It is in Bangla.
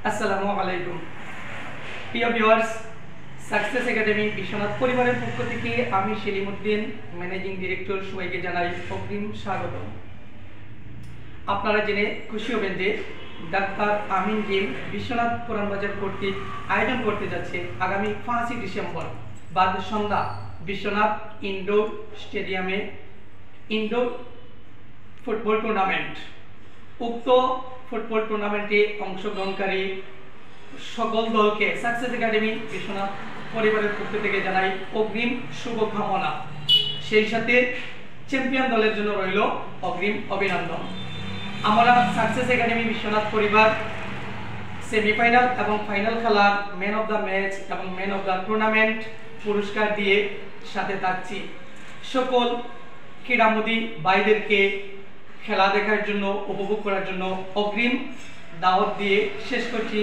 আসসালামু আলাইকুম প্রিয় ভিউয়ার্স, সাকসেস একাডেমি বিশ্বনাথ পরিবারের পক্ষ থেকে আমি সেলিমউদ্দিন, ম্যানেজিং ডিরেক্টর, সবাইকে জানাই অগ্রিম স্বাগত। আপনারা জেনে খুশি হবেন যে ডাক্তার আমিন জিম বিশ্বনাথ পুরানবাজার কর্তৃক আয়োজন করতে যাচ্ছে আগামী 5 ডিসেম্বর বাদ সন্ধ্যা বিশ্বনাথ ইনডোর স্টেডিয়ামে ইনডোর ফুটবল টুর্নামেন্ট। উক্ত ফুটবল টুর্নামেন্টে অংশগ্রহণকারী সকল দলকে সাকসেস একাডেমি বিশ্বনাথ পরিবারের পক্ষ থেকে জানাই অগ্রিম শুভকামনা। সেই সাথে চ্যাম্পিয়ন দলের জন্য রইল অগ্রিম অভিনন্দন। আমরা সাকসেস একাডেমি বিশ্বনাথ পরিবার সেমিফাইনাল এবং ফাইনাল খেলার ম্যান অফ দ্য ম্যাচ এবং ম্যান অফ দ্য টুর্নামেন্ট পুরস্কার দিয়ে সাথে থাকছি। সকল ক্রীড়ামোদী ভাইদেরকে খেলা দেখার জন্য, উপভোগ করার জন্য অগ্রিম দাওয়াত দিয়ে শেষ করছি।